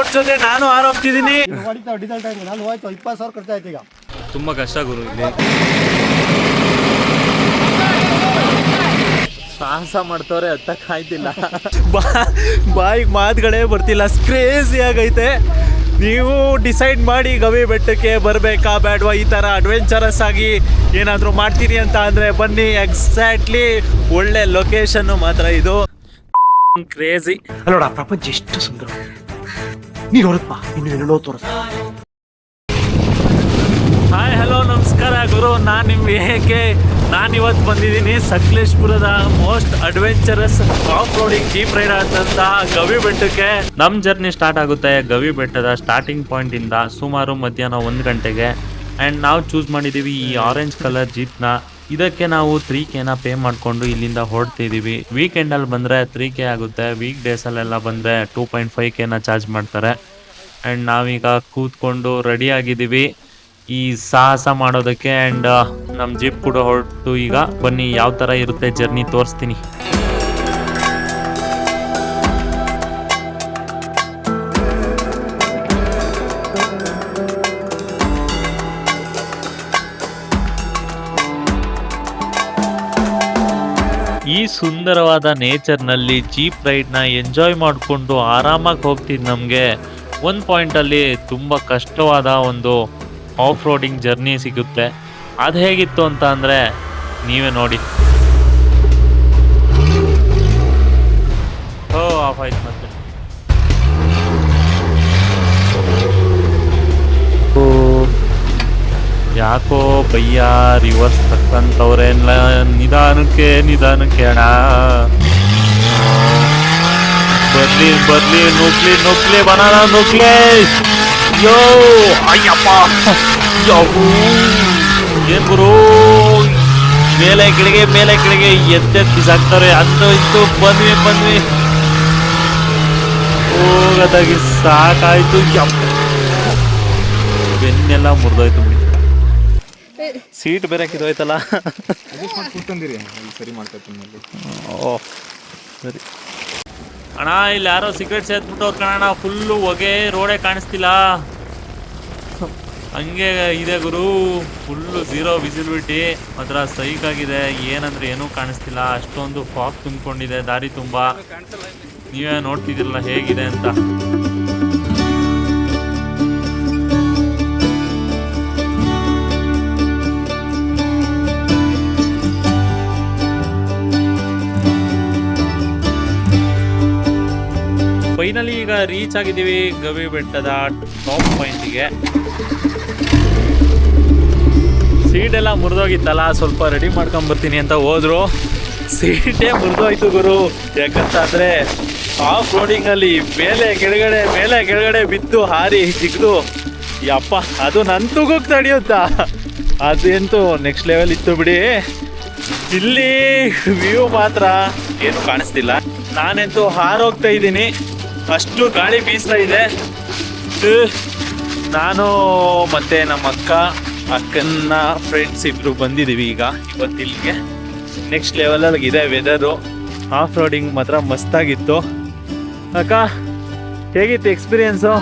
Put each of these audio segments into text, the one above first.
ಓಡಿಸೋದ್ರೆ ನಾನು ಹೋಗ್ತಿದ್ದೀನಿ. ನಾನು ಹೋಯ್ತು 20,000 ಖರ್ಚಾಯ್ತು ಈಗ. ತುಂಬಾ ಕಷ್ಟ ಗುರು ಇಲ್ಲಿ ಸಾಹಸ ಮಾಡ್ತವ್ರೆ ಹತ್ತಕ್ಕಾಯ್ತಿಲ್ಲ. ಬಾಯಿಗೆ ಮಾತುಗಳೇ ಬರ್ತಿಲ್ಲ. ಕ್ರೇಜಿ ಆಗೈತೆ. ನೀವು ಡಿಸೈಡ್ ಮಾಡಿ ಗವಿ ಬೆಟ್ಟಕ್ಕೆ ಬರಬೇಕಾ ಬೇಡವಾ, ಈ ಥರ ಅಡ್ವೆಂಚರಸ್ ಆಗಿ ಏನಾದರೂ ಮಾಡ್ತೀನಿ ಅಂತ ಅಂದರೆ ಬನ್ನಿ. ಎಕ್ಸಾಕ್ಟ್ಲಿ ಒಳ್ಳೆ ಲೊಕೇಶನ್ನು ಮಾತ್ರ ಇದು. ಕ್ರೇಜಿ ಅಲ್ಲೋಡ, ಪ್ರಪಂಚ ಎಷ್ಟು ಸುಂದರ. ನೀನು ಹೊರಪ್ಪ, ಇನ್ನು ಏನೋ ತೋರಿಸ. ಹಾಯ್ ಹಲೋ ನಮಸ್ಕಾರ ಗುರು, ನಾನು ನಿಮ್ಮ ಏಕೆ ನಾನಿವತ್ತು ಬಂದಿದ್ದೀನಿ ಸಕಲೇಶ್ಪುರದ most adventurous off roading jeep ride ಆದಂತಹ ಗವಿ ಬೆಟ್ಟಕ್ಕೆ. ನಮ್ಮ ಜರ್ನಿ ಸ್ಟಾರ್ಟ್ ಆಗುತ್ತೆ ಗವಿ ಬೆಟ್ಟದ ಸ್ಟಾರ್ಟಿಂಗ್ ಪಾಯಿಂಟ್ ಇಂದ ಸುಮಾರು ಮಧ್ಯಾಹ್ನ 1 ಗಂಟೆಗೆ. ಆ್ಯಂಡ್ ನಾವು ಚೂಸ್ ಮಾಡಿದ್ದೀವಿ ಈ ಆರೆಂಜ್ ಕಲರ್ ಜೀಪ್ನ. ಇದಕ್ಕೆ ನಾವು 3K ಪೇ ಮಾಡಿಕೊಂಡು ಇಲ್ಲಿಂದ ಹೊರಡ್ತಿದ್ದೀವಿ. ವೀಕೆಂಡಲ್ಲಿ ಬಂದರೆ 3K ಆಗುತ್ತೆ, ವೀಕ್ ಡೇಸಲ್ಲೆಲ್ಲ ಬಂದರೆ 2.5K ಚಾರ್ಜ್ ಮಾಡ್ತಾರೆ. ಆ್ಯಂಡ್ ನಾವೀಗ ಕೂತ್ಕೊಂಡು ರೆಡಿ ಆಗಿದ್ದೀವಿ ಈ ಸಾಹಸ ಮಾಡೋದಕ್ಕೆ. ಆ್ಯಂಡ್ ನಮ್ಮ ಜೀಪ್ ಕೂಡ ಹೊರಟು ಈಗ ಬನ್ನಿ ಯಾವ ಥರ ಇರುತ್ತೆ ಜರ್ನಿ ತೋರಿಸ್ತೀನಿ. ಈ ಸುಂದರವಾದ ನೇಚರ್ನಲ್ಲಿ ಜೀಪ್ ರೈಡ್ನ ಎಂಜಾಯ್ ಮಾಡಿಕೊಂಡು ಆರಾಮಾಗಿ ಹೋಗ್ತಿದ್ದು ನಮಗೆ ಒಂದು ಪಾಯಿಂಟಲ್ಲಿ ತುಂಬ ಕಷ್ಟವಾದ ಒಂದು ಆಫ್ ರೋಡಿಂಗ್ ಜರ್ನಿ ಸಿಗುತ್ತೆ. ಅದು ಹೇಗಿತ್ತು ಅಂತ ಅಂದರೆ ನೀವೇ ನೋಡಿ. ಆಫ್ ಆಯ್ತು ಮತ್ತೆ. ಯಾಕೋ ಬಯ್ಯ ರಿವರ್ಸ್ ತಕ್ಕಂಥವ್ರೇನಿಲ್ಲ. ನಿಧಾನಕ್ಕೆ ಅಣ್ಣ ಬರ್ಲಿ ನುಗ್ಲಿ ಬನಾನ ನುಗ್ಲಿ. ಯೋ ಅಯ್ಯಪ್ಪ ಯಾವು ಏನ್ ಗುರು, ಮೇಲೆ ಕೆಳಗೆ ಎದ್ದೆತ್ತಿಸಾಕ್ತಾರೆ. ಅಂತೂ ಇಂತೂ ಬಂದ್ವಿ ಹೋಗದಾಗಿ ಸಾಕಾಯ್ತು. ಬೆನ್ನೆಲ್ಲ ಮುರಿದೋಯ್ತು ಬಿಡಿ. ಸೀಟ್ ಬೇರೆ ಕಿದೋಯ್ತಲ್ಲ. ಓ ಸರಿ ಅಣ್ಣ, ಇಲ್ಲಿ ಯಾರೋ ಸಿಗರೇಟ್ ಸೇದ್ಬಿಟ್ಟವ್ರು ಕಣಣ್ಣ. ಫುಲ್ಲು ಹೊಗೆ, ರೋಡೇ ಕಾಣಿಸ್ತಿಲ್ಲ. ಹಂಗೆ ಇದೆ ಗುರು, ಫುಲ್ಲು 0 ವಿಸಿಬಿಲಿಟಿ ಮಾತ್ರ ಸೈಕ್ ಆಗಿದೆ. ಏನಂದ್ರೆ ಏನೂ ಕಾಣಿಸ್ತಿಲ್ಲ, ಅಷ್ಟೊಂದು ಫಾಗ್ ತುಂಬಿಕೊಂಡಿದೆ ದಾರಿ ತುಂಬ. ನೀವೇ ನೋಡ್ತಿದ್ದೀರಲ್ಲ ಹೇಗಿದೆ ಅಂತ. ಫೈನಲಿ ಈಗ ರೀಚ್ ಆಗಿದ್ದೀವಿ ಗವಿ ಬೆಟ್ಟದ ಟಾಪ್ ಪಾಯಿಂಟಿಗೆ. ಸೀಟೆಲ್ಲ ಮುರಿದೋಗಿತ್ತಲ್ಲ, ಸ್ವಲ್ಪ ರೆಡಿ ಮಾಡ್ಕೊಂಬರ್ತೀನಿ ಅಂತ ಹೋದ್ರು. ಸೀಟೇ ಮುರಿದೋಯ್ತು ಗುರು. ಯಾಕಂತಂದರೆ ಆಫ್ ರೋಡಿಂಗಲ್ಲಿ ಮೇಲೆ ಕೆಳಗಡೆ ಬಿದ್ದು ಹಾರಿ ಸಿಗ್ದು ಯಪ್ಪ, ಅದು ನನ್ನ ತೂಗಕ್ಕೆ ತಡೆಯುತ್ತಾ? ಅದಂತೂ ನೆಕ್ಸ್ಟ್ ಲೆವೆಲ್ ಇತ್ತು ಬಿಡಿ. ಇಲ್ಲಿ ವ್ಯೂ ಮಾತ್ರ ಏನು ಕಾಣಿಸ್ತಿಲ್ಲ. ನಾನಂತೂ ಹಾರೋಗ್ತಾ ಇದ್ದೀನಿ, ಅಷ್ಟು ಗಾಳಿ ಬೀಸ್ತಾ ಇದೆ. ನಾನು ಮತ್ತೆ ನಮ್ಮ ಅಕ್ಕನ ಫ್ರೆಂಡ್ಸ್ ಇಬ್ರು ಬಂದಿದ್ದೀವಿ ಇವತ್ತು ಇಲ್ಲಿಗೆ. ನೆಕ್ಸ್ಟ್ ಲೆವೆಲಲ್ಲಿ ಇದೆ ವೆದರು. ಆಫ್ ರೋಡಿಂಗ್ ಮಾತ್ರ ಮಸ್ತಾಗಿತ್ತು. ಅಕ್ಕ ಹೇಗಿತ್ತು ಎಕ್ಸ್ಪೀರಿಯನ್ಸು?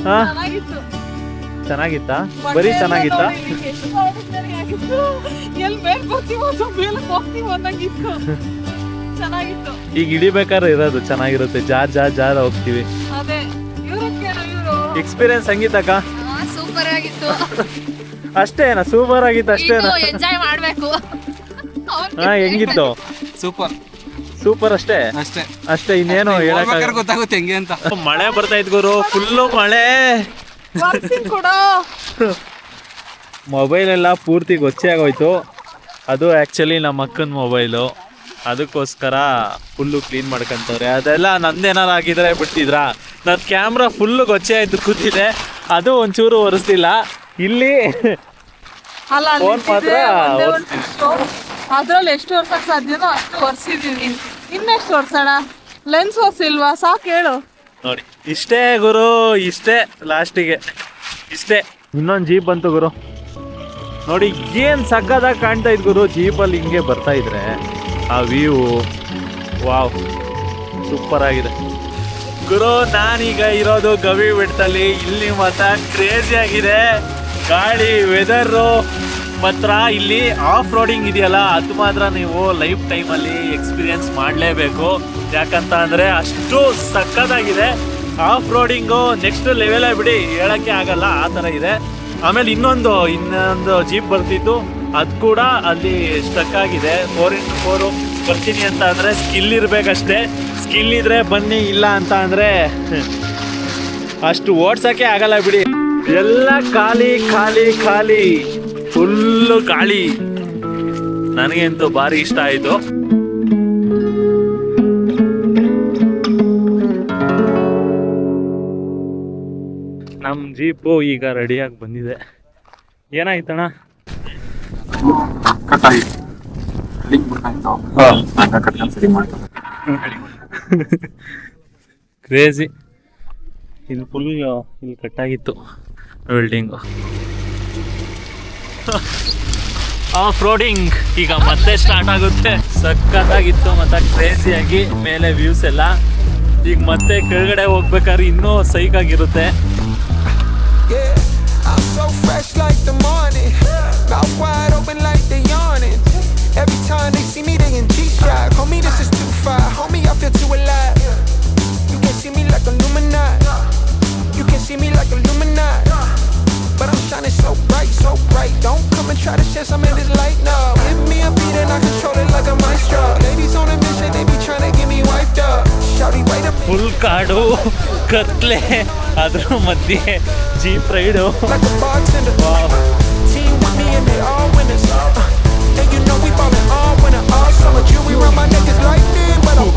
ಹಾಂ ಚೆನ್ನಾಗಿತ್ತಾ? ಬರೀ ಚೆನ್ನಾಗಿತ್ತಾ? ಈಗ ಇಳಿಬೇಕಾದ್ರೆ ಇರೋದು ಚೆನ್ನಾಗಿರುತ್ತೆ. ಜಾರ್ ಹೋಗ್ತೀವಿ. ಎಕ್ಸ್ಪೀರಿಯನ್ಸ್ ಹೆಂಗಿತ್ತಕ್ಕ? ಸೂಪರ್ ಆಗಿತ್ತು. ಅಷ್ಟೇನಾ? ಸೂಪರ್ ಆಗಿತ್ತು ಅಷ್ಟೇನಾ? ಎಂಜಾಯ್ ಮಾಡ್ಬೇಕು. ಹಾ, ಹೆಂಗಿತ್ತು? ಸೂಪರ್ ಅಷ್ಟೇ ಇನ್ನೇನು ಹೇಳಕ್ಕಾಗಲ್ಲ. ಗೊತ್ತಾಗುತ್ತೆ ಹೆಂಗೆ ಅಂತ. ಮಳೆ ಬರ್ತಾ ಇತ್ತು ಗುರು, ಫುಲ್ಲು ಮಳೆ. ಮೊಬೈಲ್ ಎಲ್ಲ ಪೂರ್ತಿ ಗೊಚ್ಚೆ ಆಗೋಯ್ತು. ಅದು ಆ್ಯಕ್ಚುಲಿ ನಮ್ಮ ಅಕ್ಕನ ಮೊಬೈಲು, ಅದಕ್ಕೋಸ್ಕರ ಫುಲ್ಲು ಕ್ಲೀನ್ ಮಾಡ್ಕೊಂತವ್ರೆ. ಅದೆಲ್ಲ ನಂದೇನಾರು ಆಗಿದ್ರೆ ಬಿಡ್ತಿದ್ರಾ? ನನ್ನ ಕ್ಯಾಮ್ರಾ ಫುಲ್ಲು ಗೊಚ್ಚೆ ಆಯ್ತು ಕೂತಿದೆ, ಅದು ಒಂಚೂರು ಒರೆಸ್ತಿಲ್ಲ. ಇಲ್ಲಿ ಫೋನ್ ಮಾತ್ರ ಅದ್ರಲ್ಲಿ ಎಷ್ಟು ವರ್ಷಕ್ಕೆ ಸಾಧ್ಯನೋ ಅಷ್ಟು ಒರೆಸಿದೀವಿ. ಇನ್ನೆಷ್ಟು ಒರ್ಸೋಣ? ಲೆನ್ಸ್ ಒರ್ಸಿಲ್ವಾ? ಸಾಕು ಹೇಳು. ನೋಡಿ ಇಷ್ಟೇ ಗುರು, ಇಷ್ಟೇ ಲಾಸ್ಟಿಗೆ ಇಷ್ಟೇ. ಇನ್ನೊಂದು ಜೀಪ್ ಬಂತು ಗುರು, ನೋಡಿ ಏನು ಸಕ್ಕದಾಗಿ ಕಾಣ್ತಾ ಇದ್ ಗುರು. ಜೀಪಲ್ಲಿ ಹಿಂಗೆ ಬರ್ತಾ ಇದ್ರೆ ಆ ವ್ಯೂ ವಾವ್ ಸೂಪರ್ ಆಗಿದೆ. ಗುರು ನಾನೀಗ ಇರೋದು ಗವಿ ಬೆಟ್ಟದಲ್ಲಿ. ಇಲ್ಲಿ ಮಾತ್ರ ಕ್ರೇಜಿ ಆಗಿದೆ ಗಾಳಿ, ವೆದರು ಮಾತ್ರ. ಇಲ್ಲಿ ಆಫ್ ರೋಡಿಂಗ್ ಇದೆಯಲ್ಲ, ಅದು ಮಾತ್ರ ನೀವು ಲೈಫ್ ಟೈಮಲ್ಲಿ ಎಕ್ಸ್ಪೀರಿಯನ್ಸ್ ಮಾಡಲೇಬೇಕು. ಯಾಕಂತ ಅಂದರೆ ಅಷ್ಟು ಸಕ್ಕತ್ತಾಗಿದೆ ಆಫ್ ರೋಡಿಂಗು. ನೆಕ್ಸ್ಟ್ ಲೆವೆಲೇ ಬಿಡಿ, ಹೇಳೋಕ್ಕೆ ಆಗಲ್ಲ, ಆ ಥರ ಇದೆ. ಆಮೇಲೆ ಇನ್ನೊಂದು ಜೀಪ್ ಬರ್ತಿತ್ತು, ಅದು ಕೂಡ ಅಲ್ಲಿ ಸ್ಟಕ್ ಆಗಿದೆ. 4x4 ಬರ್ತೀನಿ ಅಂತ ಅಂದರೆ ಸ್ಕಿಲ್ ಇರಬೇಕಷ್ಟೇ. ಸ್ಕಿಲ್ ಇದ್ರೆ ಬನ್ನಿ, ಇಲ್ಲ ಅಂತ ಅಂದರೆ ಅಷ್ಟು ಓಡ್ಸೋಕ್ಕೆ ಆಗಲ್ಲ ಬಿಡಿ. ಎಲ್ಲ ಖಾಲಿ ಖಾಲಿ ಖಾಲಿ, ಫುಲ್ಲು ಗಾಳಿ. ನನಗಂತೂ ಭಾರಿ ಇಷ್ಟ ಆಯಿತು. ನಮ್ಮ ಜೀಪು ಈಗ ರೆಡಿಯಾಗಿ ಬಂದಿದೆ. ಏನಾಯ್ತಣ್ಣ? ಕ್ರೇಜಿ. ಇಲ್ಲಿ ಫುಲ್ ಇಲ್ಲಿ ಕಟ್ಟಾಗಿತ್ತು ವೆಲ್ಡಿಂಗು. ಆಫ್ ರೋಡಿಂಗ್ ಈಗ ಮತ್ತೆ ಸ್ಟಾರ್ಟ್ ಆಗುತ್ತೆ. ಸಕ್ಕತ್ತಾಗಿತ್ತು ಮತ್ತು ಕ್ರೇಜಿಯಾಗಿ ಮೇಲೆ ವ್ಯೂಸ್ ಎಲ್ಲ. ಈಗ ಮತ್ತೆ ಕೆಳಗಡೆ ಹೋಗ್ಬೇಕಾದ್ರೆ ಇನ್ನೂ ಸೈಕಾಗಿರುತ್ತೆ. I'm so fresh like the morning, mouth wide open like they yawning. Every time they see me, they in G-Shock. Homie, this is too far. Homie, I feel too alive. You can see me like Illuminati. You can see me like Illuminati. But I'm shining so bright, so bright. Don't come and try to share some of this light now. Give me a beat and I control it like a maestro. Ladies on a mission, they be trying to get me wiped up. Shouty, wait up. Full ಕಾಡು, ಕತ್ಲೆ, ಅದ್ರ ಮಧ್ಯೆ jeep raid. Like a bartender. Team with me and they all winners. And you know we ballin' all winter, all summer. Jewelry around my neck is lightning, but I'm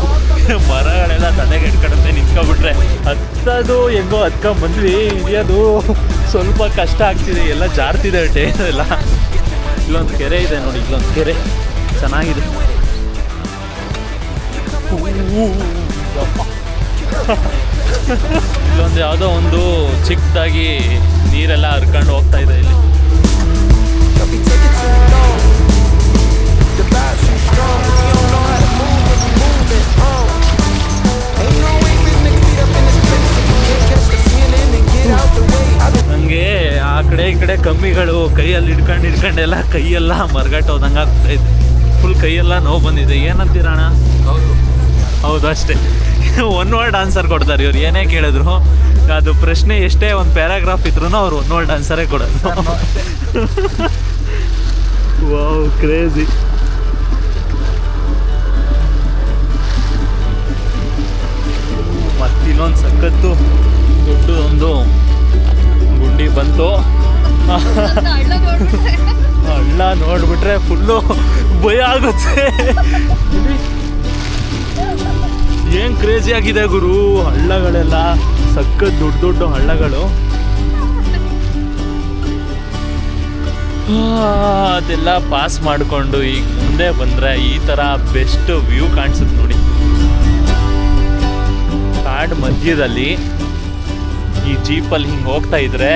ಮರಗಳೆಲ್ಲ ತಲೆಗೆ ಇಟ್ಕೊಂಡೆ ನಿಂತ್ಕೊಬಿಟ್ರೆ ಹತ್ತದು ಹೆಂಗೋ ಹತ್ಕೊಂಡ್ಬಂದ್ವಿ. ಇಳಿಯೋದು ಸ್ವಲ್ಪ ಕಷ್ಟ ಆಗ್ತಿದೆ, ಎಲ್ಲ ಜಾರ್ತಿದೆ ಟೇನ್ ಎಲ್ಲ. ಇಲ್ಲೊಂದು ಕೆರೆ ಇದೆ ನೋಡಿ, ಇಲ್ಲೊಂದು ಕೆರೆ ಚೆನ್ನಾಗಿದೆ. ಇಲ್ಲೊಂದು ಯಾವುದೋ ಒಂದು ಚಿಕ್ಕದಾಗಿ ನೀರೆಲ್ಲ ಹರ್ಕೊಂಡು ಹೋಗ್ತಾ ಇದೆ ಇಲ್ಲಿ. Don't be taking too long. The vibe's too strong. We don't know how to move if we move it on. Ain't no way we make it up in this place. If you can't catch the feeling, then get out the way. ನನಗೆ ಆ ಕಡೆ ಈ ಕಡೆ ಕಮ್ಮಿಗಳು ಕೈಯಲ್ಲಿ ಹಿಡ್ಕೊಂಡೆಲ್ಲ ಕೈಯೆಲ್ಲ ಮರ್ಗಟ್ಟೋದಂಗೆ ಆಗ್ತೈತೆ. Full ಕೈಯೆಲ್ಲ ನೋವು ಬಂದಿದೆ. ಏನಂತೀರಣ? ಹೌದು ಅಷ್ಟೇ. ಒನ್ ವರ್ಡ್ ಆನ್ಸರ್ ಕೊಡ್ತಾರೆ ಇವ್ರು, ಏನೇ ಕೇಳಿದ್ರು. ಅದು ಪ್ರಶ್ನೆ ಎಷ್ಟೇ ಒಂದು ಪ್ಯಾರಾಗ್ರಾಫ್ ಇದ್ರೂ ಅವ್ರು ಒನ್ ವರ್ಡ್ ಆನ್ಸರೇ ಕೊಡೋದು. Wow, crazy. ಮತ್ತಿಲ್ಲೊಂದು ಸಖತ್ತು ದೊಡ್ಡದೊಂದು ಗುಂಡಿ ಬಂತು. ಹಳ್ಳ ನೋಡ್ಬಿಟ್ರೆ ಫುಲ್ಲು ಭಯ ಆಗುತ್ತೆ. ಏನ್ ಕ್ರೇಜಿ ಆಗಿದೆ ಗುರು, ಹಳ್ಳಗಳೆಲ್ಲ ಸಖತ್ ದೊಡ್ಡ ದೊಡ್ಡ ಹಳ್ಳಗಳು. ಅದೆಲ್ಲ ಪಾಸ್ ಮಾಡಿಕೊಂಡು ಈಗ ಮುಂದೆ ಬಂದರೆ ಈ ಥರ ಬೆಸ್ಟ್ ವ್ಯೂ ಕಾಣಿಸುತ್ತೆ ನೋಡಿ. ಕಾಡು ಮಧ್ಯದಲ್ಲಿ ಈ ಜೀಪಲ್ಲಿ ಹಿಂಗೆ ಹೋಗ್ತಾ ಇದ್ರೆ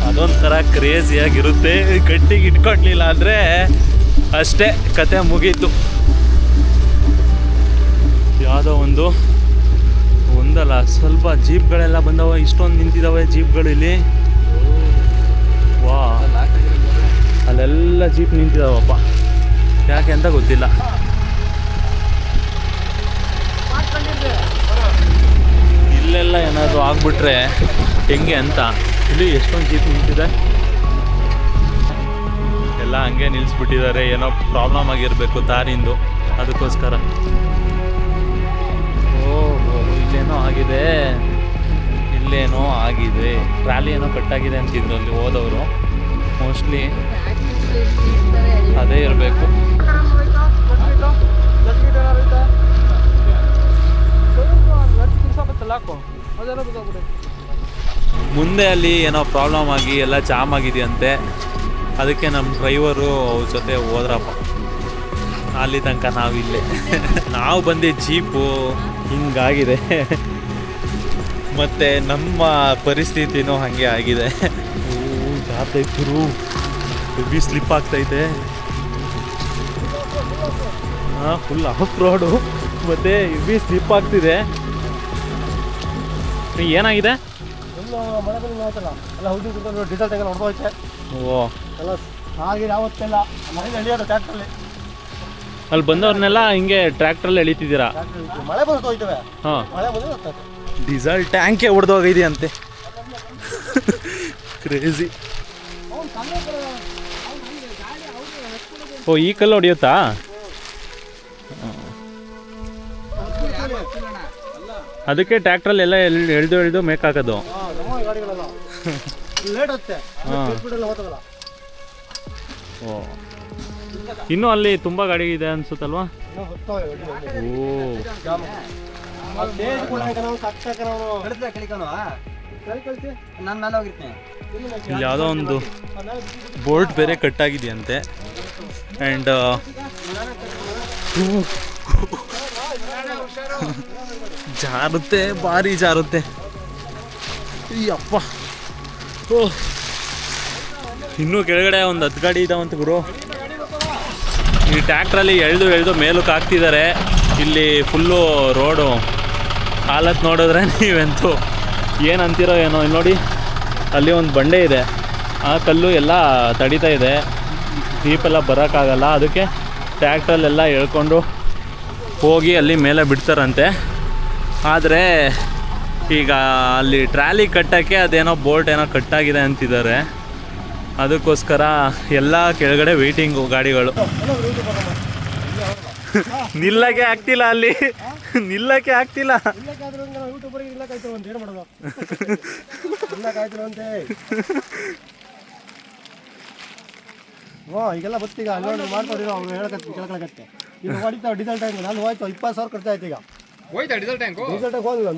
ಅದೊಂಥರ ಕ್ರೇಜಿಯಾಗಿರುತ್ತೆ. ಗಟ್ಟಿಗೆ ಇಟ್ಕೊಳ್ಲಿಲ್ಲ ಅಂದರೆ ಅಷ್ಟೇ, ಕತೆ ಮುಗೀತು. ಯಾವುದೋ ಒಂದಲ್ಲ ಸ್ವಲ್ಪ ಜೀಪ್ಗಳೆಲ್ಲ ಬಂದವ, ಇಷ್ಟೊಂದು ನಿಂತಿದ್ದಾವೆ ಜೀಪ್ಗಳು ಇಲ್ಲಿ. ವಾ, ಅಲ್ಲೆಲ್ಲ ಜೀಪ್ ನಿಂತಿದ್ದಾವಪ್ಪ, ಯಾಕೆ ಅಂತ ಗೊತ್ತಿಲ್ಲ. ಇಲ್ಲೆಲ್ಲ ಏನಾದರೂ ಆಗ್ಬಿಟ್ರೆ ಹೆಂಗೆ ಅಂತ ಇಲ್ಲಿ ಎಷ್ಟೊಂದು ಜೀಪ್ ನಿಂತಿದೆ. ಎಲ್ಲ ಹಂಗೆ ನಿಲ್ಲಿಸ್ಬಿಟ್ಟಿದ್ದಾರೆ, ಏನೋ ಪ್ರಾಬ್ಲಮ್ ಆಗಿರಬೇಕು ದಾರಿಂದು, ಅದಕ್ಕೋಸ್ಕರ. ಇಲ್ಲೇನೋ ಆಗಿದೆ, ಟ್ರಾಲಿ ಏನೋ ಕಟ್ಟಾಗಿದೆ ಅಂತಿದ್ರು ಅಲ್ಲಿ ಹೋದವರು. ಮೋಸ್ಟ್ಲಿ ಅದೇ ಇರಬೇಕು. ಮುಂದೆ ಅಲ್ಲಿ ಏನೋ ಪ್ರಾಬ್ಲಮ್ ಆಗಿ ಎಲ್ಲ ಜಾಮ್ ಆಗಿದೆಯಂತೆ. ಅದಕ್ಕೆ ನಮ್ಮ ಡ್ರೈವರು ಅವ್ರ ಜೊತೆ ಹೋದ್ರಪ್ಪ. ಅಲ್ಲಿ ತನಕ ನಾವಿಲ್ಲೇ ನಾವು ಬಂದಿದ್ದ ಜೀಪು ಹಿಂಗಾಗಿದೆ. ಮತ್ತು ನಮ್ಮ ಪರಿಸ್ಥಿತಿನೂ ಹಾಗೆ ಆಗಿದೆ. ಜಾತೈತರು ಹೆವಿ ಸ್ಲಿಪ್ ಆಗ್ತೈತೆ. ಫುಲ್ ಆಫ್ ರೋಡು ಮತ್ತು ಹೆವಿ ಸ್ಲಿಪ್ ಆಗ್ತಿದೆ. ಏನಾಗಿದೆ? ಎಲ್ಲ ಮಳೆ ಬಂದು ಆಯ್ತಲ್ಲ ಎಲ್ಲ ಹೌಸಿಂಗ್ ಕೊಡ್ತಾರೆ ಡೀಸೆಲ್ ಟ್ಯಾಂಕ್ ಹೊಡೆದೋಯ್ತೆ ಓ, ಎಲ್ಲ ಹಾಗೆ ಯಾವತ್ತೆಲ್ಲ ಮಳೆ ಎಳಿಯೋದು ಟ್ಯಾಕ್ಟ್ರಲ್ಲಿ ಅಲ್ಲಿ ಬಂದವ್ರನ್ನೆಲ್ಲ ಹಿಂಗೆ ಟ್ರ್ಯಾಕ್ಟ್ರಲ್ಲಿ ಎಳಿತಿದ್ದೀರಾ? ಮಳೆ ಬಂದು ಹೋಯ್ತವೆ. ಹಾಂ, ಮಳೆ ಬಂದು ಡೀಸೆಲ್ ಟ್ಯಾಂಕೇ ಹೊಡೆದೋಗಿದೆಯಂತೆ. ಕ್ರೇಜಿ. ಓ, ಈ ಕಲ್ಲು ಹೊಡಿಯುತ್ತಾ? ಅದಕ್ಕೆ ಟ್ರ್ಯಾಕ್ಟ್ರಲ್ಲಿ ಎಲ್ಲ ಎಳ್ದು ಮೇಕಾಕೋದು. ನಮ್ಮ ಗಾಡಿಗಳೆಲ್ಲ ಲೇಟ್ ಆಗುತ್ತೆ. ಹೋಗ್ತದಲ್ಲ. ಓ, ಇನ್ನೂ ಅಲ್ಲಿ ತುಂಬ ಗಾಡಿ ಇದೆ ಅನ್ಸುತ್ತಲ್ವಾ? ಓ, ಇಲ್ಲಿ ಯಾವುದೋ ಒಂದು ಬೋಲ್ಟ್ ಬೇರೆ ಕಟ್ಟಾಗಿದೆಯಂತೆ. ಆ್ಯಂಡ್ ಜಾರುತ್ತೆ, ಭಾರಿ ಜಾರುತ್ತೆ. ಅಪ್ಪ, ಓ, ಇನ್ನೂ ಕೆಳಗಡೆ ಒಂದು 10 ಗಾಡಿ ಇದಾವಂತ ಗುರು. ಈ ಟ್ರ್ಯಾಕ್ಟ್ರಲ್ಲಿ ಎಳ್ದು ಮೇಲಕ್ಕೆ ಹಾಕ್ತಿದ್ದಾರೆ. ಇಲ್ಲಿ ಫುಲ್ಲು ರೋಡು ಹಾಲತ್ ನೋಡಿದ್ರೆ ನೀವಂತೂ ಏನು ಅಂತೀರೋ ಏನೋ. ಇಲ್ಲಿ ನೋಡಿ, ಅಲ್ಲಿ ಒಂದು ಬಂಡೆ ಇದೆ, ಆ ಕಲ್ಲು ಎಲ್ಲ ತಡೀತಾ ಇದೆ, ಜೀಪೆಲ್ಲ ಬರೋಕ್ಕಾಗಲ್ಲ. ಅದಕ್ಕೆ ಟ್ರ್ಯಾಕ್ಟ್ರಲ್ಲೆಲ್ಲ ಎಳ್ಕೊಂಡು ಹೋಗಿ ಅಲ್ಲಿ ಮೇಲೆ ಬಿಡ್ತಾರಂತೆ. ಆದರೆ ಈಗ ಅಲ್ಲಿ ಟ್ರಾಲಿ ಕಟ್ಟೋಕ್ಕೆ ಅದೇನೋ ಬೋಲ್ಟ್ ಏನೋ ಕಟ್ಟಾಗಿದೆ ಅಂತಿದ್ದಾರೆ. ಅದಕ್ಕೋಸ್ಕರ ಎಲ್ಲ ಕೆಳಗಡೆ ವೆಯ್ಟಿಂಗು ಗಾಡಿಗಳು. ನಿಲ್ಲಕ್ಕೆ ಆಗ್ತಿಲ್ಲ, ಅಲ್ಲಿ ನಿಲ್ಲಕ್ಕೆ ಆಗ್ತಿಲ್ಲ. ಈಗೆಲ್ಲ ಬತ್ತೀಗ ಅಲ್ಲೊಂದು ಮಾಡ್ತಾರೆ ಅವ್ರು ಕೇಳ್ಕೊಳಕತ್ತೆ. ಈಗ ಹೊಡಿತಾವೆ ಡೀಸೆಲ್ ಟ್ಯಾಂಕ್. ನಾನು ಹೋಯ್ತು 20,000 ಖರ್ಚು ಆಯ್ತು. ಈಗ ಹೋಯ್ತಾ ಡೀಸೆಲ್ ಟ್ಯಾಂಕ್ ಹೋಗಿಲ್ಲ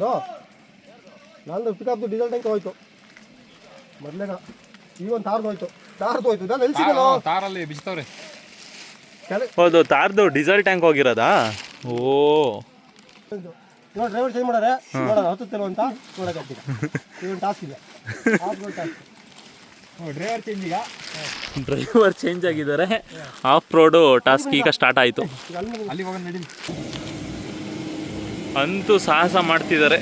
ನಂದು ಪಿಕಪ್ ಡೀಸೆಲ್ ಟ್ಯಾಂಕ್ ಹೋಯ್ತು. ಮೊದಲೇಗ ಈಗ ಒಂದು ತಾರ್ದು ಹೋಯ್ತು. ನಾನು ಎಲ್ಲಿ ಸಿಗಲ್ಲ, ತಾರಲ್ಲಿ ಬಿಚ್ತವ್ರೆ. ಹೌದು, ತಾರ್ದು ಡೀಸೆಲ್ ಟ್ಯಾಂಕ್ ಹೋಗಿರೋದಾ? ಓ, ಇವಾಗ ಡ್ರೈವರ್ ಚೇಂಜ್ ಮಾಡಾರೆ, ನೋಡೋಣ ಹತ್ತುತ್ತೇನೋ ಅಂತ ನೋಡೋಕೆ. ಇದೊಂದು ಟಾಸ್ಕ್ ಇದೆ. ಡ್ರೈವರ್ ಚೇಂಜ್, ಈಗ ಡ್ರೈವರ್ ಚೇಂಜ್ ಆಗಿದ್ದಾರೆ. ಆಫ್ ರೋಡು ಟಾಸ್ಕ್ ಈಗ ಸ್ಟಾರ್ಟ್ ಆಯಿತು. ಅಲ್ಲಿ ಹೋಗೋಣ ನಡಿ. ಅಂತೂ ಸಾಹಸ ಮಾಡ್ತಿದ್ದಾರೆ.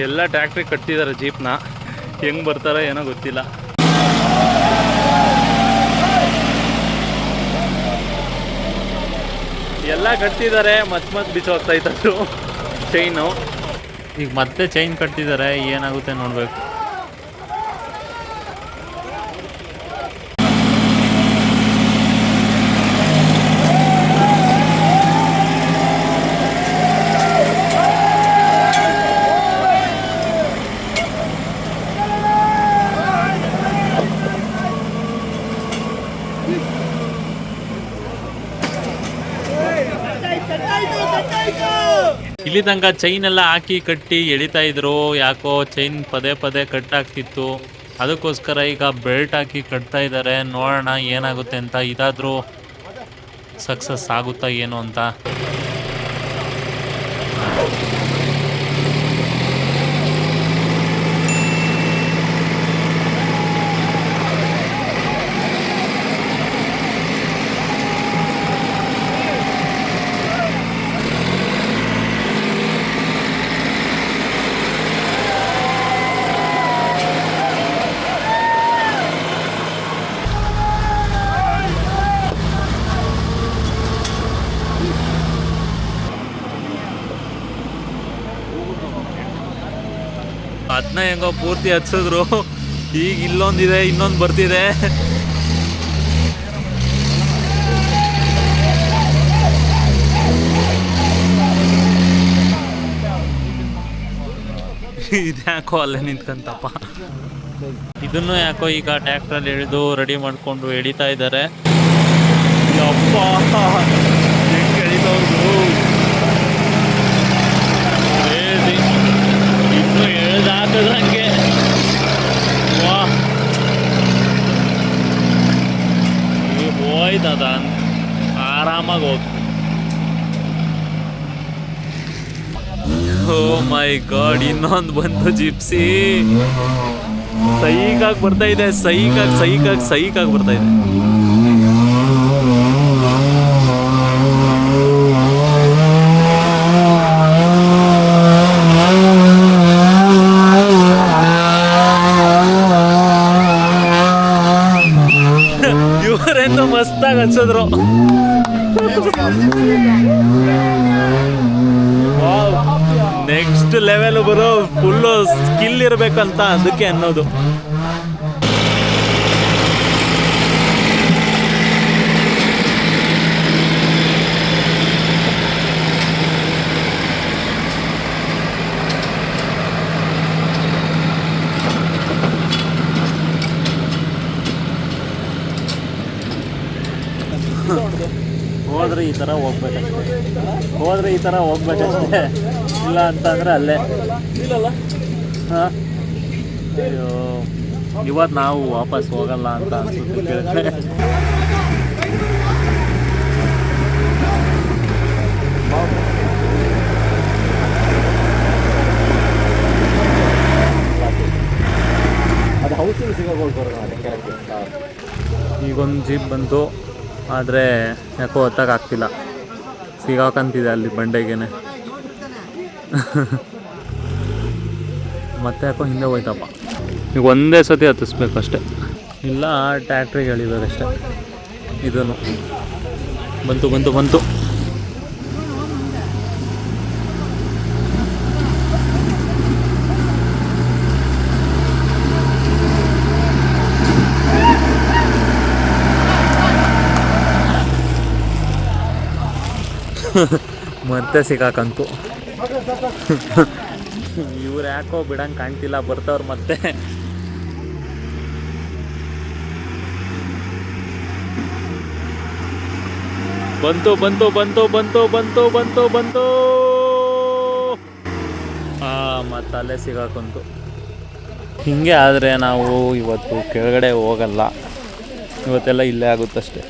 ಎಲ್ಲ ಟ್ರ್ಯಾಕ್ಟ್ರಿಗೆ ಕಟ್ತಿದ್ದಾರೆ ಜೀಪ್ನ. ಹೆಂಗೆ ಬರ್ತಾರೋ ಏನೋ ಗೊತ್ತಿಲ್ಲ. ಎಲ್ಲ ಕಟ್ತಿದ್ದಾರೆ, ಮತ್ತೆ ಬಿಚ್ಚೋಗ್ತಾ ಇತ್ತು ಚೈನು. ಈಗ ಮತ್ತೆ ಚೈನ್ ಕಟ್ತಿದ್ದಾರೆ, ಏನಾಗುತ್ತೆ ನೋಡಬೇಕು. ಇಲ್ಲಿ ತನಕ ಚೈನ್ ಎಲ್ಲ ಹಾಕಿ ಕಟ್ಟಿ ಎಳಿತಾ ಇದ್ರು. ಯಾಕೋ ಚೈನ್ ಪದೇ ಕಟ್ಟಾಗ್ತಿತ್ತು. ಅದಕ್ಕೋಸ್ಕರ ಈಗ ಬೆಲ್ಟ್ ಹಾಕಿ ಕಟ್ತಾ ಇದ್ದಾರೆ. ನೋಡೋಣ ಏನಾಗುತ್ತೆ ಅಂತ. ಇದಾದರೂ ಸಕ್ಸಸ್ ಆಗುತ್ತಾ ಏನು ಅಂತ. ಅದನ್ನ ಹೆಂಗೋ ಪೂರ್ತಿ ಹಚ್ಚಿದ್ರು. ಈಗ ಇಲ್ಲೊಂದಿದೆ, ಇನ್ನೊಂದು ಬರ್ತಿದೆ. ಇದ್ಯಾಕೋ ಅಲ್ಲೇ ನಿಂತ್ಕಂತಪ್ಪ. ಇದನ್ನು ಯಾಕೋ ಈಗ ಟ್ರ್ಯಾಕ್ಟ್ರಲ್ಲಿ ಎಳೆದು ರೆಡಿ ಮಾಡಿಕೊಂಡು ಎಳಿತಾ ಇದ್ದಾರೆ. ಅಪ್ಪ, ಹೆಂಗೆ ಎಳಿದವ್ರು! ಇನ್ನು ಎಳೆದಾಕದಂಗೆ. ವಾ, ಹೋಯ್ತದ ಆರಾಮಾಗಿ ಹೋಗ್ತು. ಓ ಮೈ ಗಾಡ್, ಇನ್ನೊಂದು ಬಂತು ಜಿಪ್ಸಿ. ಸೈಕಾಗಿ ಬರ್ತಾ ಇದೆ, ಸೈಕಾಗಿ ಬರ್ತಾ ಇದೆ. ಹಚ್ಚಿದ್ರು. ನೆಕ್ಸ್ಟ್ ಲೆವೆಲ್ ಗುರು, ಫುಲ್ಲು ಸ್ಕಿಲ್ ಇರಬೇಕಂತ ಅದಕ್ಕೆ ಅನ್ನೋದು. ಹೋದ್ರೆ ಈ ಥರ ಹೋಗ್ಬೇಕಷ್ಟೇ, ಇಲ್ಲ ಅಂತಂದರೆ ಅಲ್ಲೇ. ಹಾಂ, ಅಯ್ಯೋ ಇವತ್ತು ನಾವು ವಾಪಸ್ ಹೋಗಲ್ಲ ಅಂತ ಅನ್ಸುತ್ತೆ ಕೇಳಿದ್ರೆ. ಅದು ಹೌಸಿಂಗ್ ಸಿಗೋದು. ಈಗೊಂದು ಜೀಪ್ ಬಂತು, ಆದರೆ ಯಾಕೋ ಹೊತ್ತಾಗ್ತಿಲ್ಲ, ಸಿಗಾಕಂತಿದೆ ಅಲ್ಲಿ ಬಂಡೆಗೇನೆ. ಮತ್ತೆ ಯಾಕೋ ಹಿಂದೆ ಹೋಯ್ತಪ್ಪ. ಈಗ ಒಂದೇ ಸತಿ ಹತ್ತಿಸ್ಬೇಕಷ್ಟೆ, ಇಲ್ಲ ಟ್ಯಾಕ್ಟ್ರಿಗೆ ಎಳಿಬೇಕಷ್ಟೆ. ಇದನ್ನು ಬಂತು ಮತ್ತೆ ಸಿಕ್ಕಾಕಂತು. ಇವ್ರು ಯಾಕೋ ಬಿಡಂಗೆ ಕಾಣ್ತಿಲ್ಲ, ಬರ್ತವ್ರು ಮತ್ತೆ. ಬಂತು. ಮತ್ತೆ ಅಲ್ಲೇ ಸಿಗಾಕಂತು. ಹಿಂಗೆ ಆದರೆ ನಾವು ಇವತ್ತು ಕೆಳಗಡೆ ಹೋಗಲ್ಲ, ಇವತ್ತೆಲ್ಲ ಇಲ್ಲೇ ಆಗುತ್ತಷ್ಟೆ.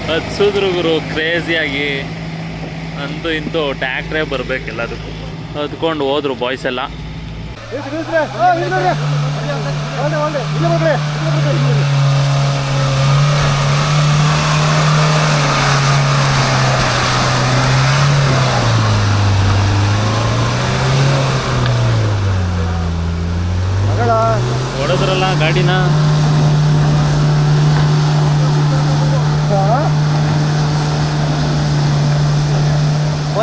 ಹತ್ಸಿದ್ರು ಗುರು ಕ್ರೇಜಿಯಾಗಿ. ಅಂತೂ ಇಂತೂ ಟ್ಯಾಕ್ಟ್ರೇ ಬರಬೇಕೆಲ್ಲದಕ್ಕೂ. ಹತ್ಕೊಂಡು ಹೋದ್ರು ಬಾಯ್ಸ್ ಎಲ್ಲ. ಹೊಡೆದ್ರಲ್ಲ ಗಾಡಿನ.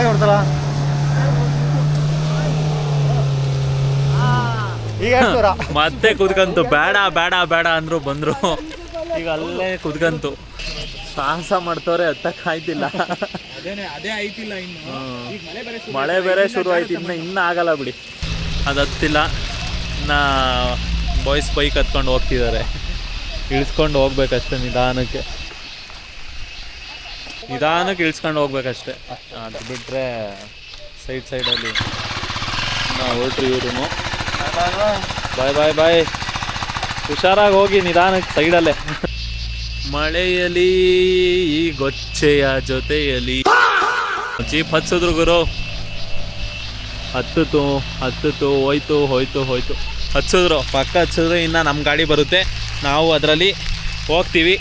ಹೊಡ್ತಲ್ಲ ಈಗ ಮತ್ತೆ ಕುದ್ಕಂತು. ಬೇಡ ಅಂದ್ರು ಬಂದ್ರು. ಈಗ ಅಲ್ಲೇ ಕುದ್ಕಂತು. ಸಾಹಸ ಮಾಡ್ತವ್ರೆ, ಹತ್ತಕ್ಕಾಯ್ತಿಲ್ಲ. ಅದೇ ಆಯ್ತಿಲ್ಲ ಇನ್ನು. ಮಳೆ ಬೇರೆ ಶುರು ಆಯ್ತು, ಇನ್ನು ಆಗಲ್ಲ ಬಿಡಿ. ಅದು ಹತ್ತಿಲ್ಲ. ಇನ್ನು ಬಾಯ್ಸ್ ಬೈಕ್ ಹತ್ಕೊಂಡು ಹೋಗ್ತಿದ್ದಾರೆ. ಇಳಿಸ್ಕೊಂಡು ಹೋಗ್ಬೇಕಷ್ಟೆ, ನಿಧಾನಕ್ಕೆ ಇಳಿಸ್ಕೊಂಡು ಹೋಗ್ಬೇಕಷ್ಟೆ. ಅದು ಬಿಟ್ಟರೆ ಸೈಡಲ್ಲಿ ಹೊರಟ್ರು ಇವ್ರು. ಬಾಯ್ ಹುಷಾರಾಗಿ ಹೋಗಿ, ನಿಧಾನಕ್ಕೆ ಸೈಡಲ್ಲೇ. ಮಳೆಯಲಿ ಈ ಗೊಚ್ಚೆಯ ಜೊತೆಯಲ್ಲಿ ಜೀಪ್ ಹತ್ಸಿದ್ರು ಗುರು. ಹತ್ತಿತು ಹೋಯ್ತು. ಹತ್ಸಿದ್ರು, ಪಕ್ಕ ಹತ್ಸಿದ್ರು. ಇನ್ನು ನಮ್ಮ ಗಾಡಿ ಬರುತ್ತೆ, ನಾವು ಅದರಲ್ಲಿ ಹೋಗ್ತೀವಿ.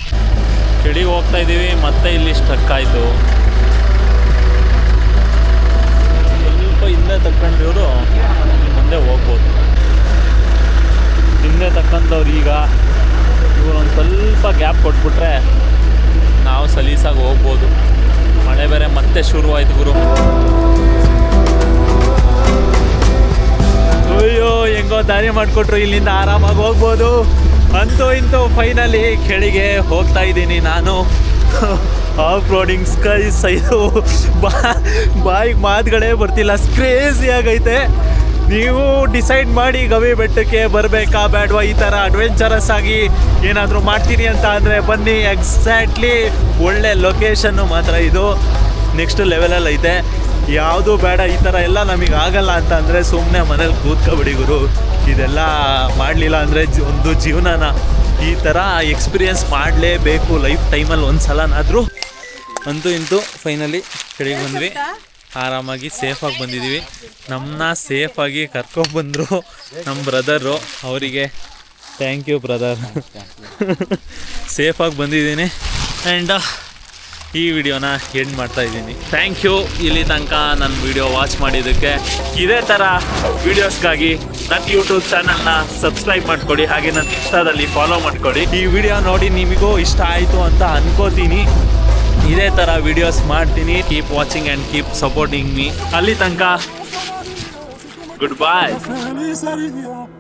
ಕೆಳಗೆ ಹೋಗ್ತಾ ಇದ್ದೀವಿ, ಮತ್ತೆ ಇಲ್ಲಿ ಸ್ಟಕ್ ಆಯಿತು. ಸ್ವಲ್ಪ ಹಿಂದೆ ತಕ್ಕೊಂಡಿರೋರು ಮುಂದೆ ಹೋಗ್ಬೋದು. ಹಿಂದೆ ತಕ್ಕಂಥವ್ರು ಈಗ ಇವ್ರೊಂದು ಸ್ವಲ್ಪ ಗ್ಯಾಪ್ ಕೊಟ್ಬಿಟ್ರೆ ನಾವು ಸಲೀಸಾಗಿ ಹೋಗ್ಬೋದು. ಮಳೆ ಬೇರೆ ಮತ್ತೆ ಶುರುವಾಯ್ತು ಗುರು. ಅಯ್ಯೋ, ಹೆಂಗೋ ದಾರಿ ಮಾಡಿಕೊಟ್ರು, ಇಲ್ಲಿಂದ ಆರಾಮಾಗಿ ಹೋಗ್ಬೋದು. ಅಂತೂ ಇಂತೂ ಫೈನಲಿ ಕೆಳಗೆ ಹೋಗ್ತಾ ಇದ್ದೀನಿ ನಾನು. Off roading skies. ಇದು ಬಾಯಿಗೆ ಮಾತುಗಳೇ ಬರ್ತಿಲ್ಲ, ಕ್ರೇಜಿಯಾಗೈತೆ. ನೀವು ಡಿಸೈಡ್ ಮಾಡಿ ಗವಿ ಬೆಟ್ಟಕ್ಕೆ ಬರಬೇಕಾ ಬೇಡವಾ, ಈ ಥರ ಅಡ್ವೆಂಚರಸ್ ಆಗಿ ಏನಾದರೂ ಮಾಡ್ತೀನಿ ಅಂತ ಅಂದರೆ ಬನ್ನಿ. ಎಕ್ಸಾಕ್ಟ್ಲಿ ಒಳ್ಳೆ ಲೊಕೇಶನ್ನು ಮಾತ್ರ ಇದು, ನೆಕ್ಸ್ಟ್ ಲೆವೆಲಲ್ಲಿ ಐತೆ. ಯಾವುದು ಬೇಡ, ಈ ಥರ ಎಲ್ಲ ನಮಗೆ ಆಗಲ್ಲ ಅಂತ ಅಂದರೆ ಸುಮ್ಮನೆ ಮನೇಲಿ ಕೂತ್ಕೊಬಿಡಿ ಗುರು. ಇದೆಲ್ಲ ಮಾಡಲಿಲ್ಲ ಅಂದರೆ ಒಂದು ಜೀವನನ ಈ ಥರ ಎಕ್ಸ್ಪೀರಿಯೆನ್ಸ್ ಮಾಡಲೇಬೇಕು ಲೈಫ್ ಟೈಮಲ್ಲಿ ಒಂದು ಸಲನಾದರೂ. ಅಂತೂ ಇಂತೂ ಫೈನಲಿ ಕೆಳಗೆ ಬಂದ್ವಿ. ಆರಾಮಾಗಿ ಸೇಫಾಗಿ ಬಂದಿದ್ದೀವಿ. ನಮ್ಮನ್ನ ಸೇಫಾಗಿ ಕರ್ಕೊಬಂದರು ನಮ್ಮ ಬ್ರದರು. ಅವರಿಗೆ ಥ್ಯಾಂಕ್ ಯು ಬ್ರದರ್. ಸೇಫಾಗಿ ಬಂದಿದ್ದೀನಿ ಆ್ಯಂಡ್ ಈ ವಿಡಿಯೋನ ಎಂಡ್ ಮಾಡ್ತಾ ಇದ್ದೀನಿ. ಥ್ಯಾಂಕ್ ಯು ಇಲ್ಲಿ ತನಕ ನನ್ನ ವಿಡಿಯೋ ವಾಚ್ ಮಾಡಿದ್ದಕ್ಕೆ. ಇದೇ ಥರ ವೀಡಿಯೋಸ್ಗಾಗಿ ನನ್ನ ಯೂಟ್ಯೂಬ್ ಚಾನಲ್ನ ಸಬ್ಸ್ಕ್ರೈಬ್ ಮಾಡ್ಕೊಳ್ಳಿ, ಹಾಗೆ ನನ್ನ ಇನ್ಸ್ಟಾದಲ್ಲಿ ಫಾಲೋ ಮಾಡ್ಕೊಳ್ಳಿ. ಈ ವಿಡಿಯೋ ನೋಡಿ ನಿಮಗೂ ಇಷ್ಟ ಆಯಿತು ಅಂತ ಅನ್ಕೋತೀನಿ. ಇದೇ ಥರ ವಿಡಿಯೋಸ್ ಮಾಡ್ತೀನಿ. Keep watching and keep supporting me. ಅಲ್ಲಿ ತನಕ ಗುಡ್ ಬಾಯ್.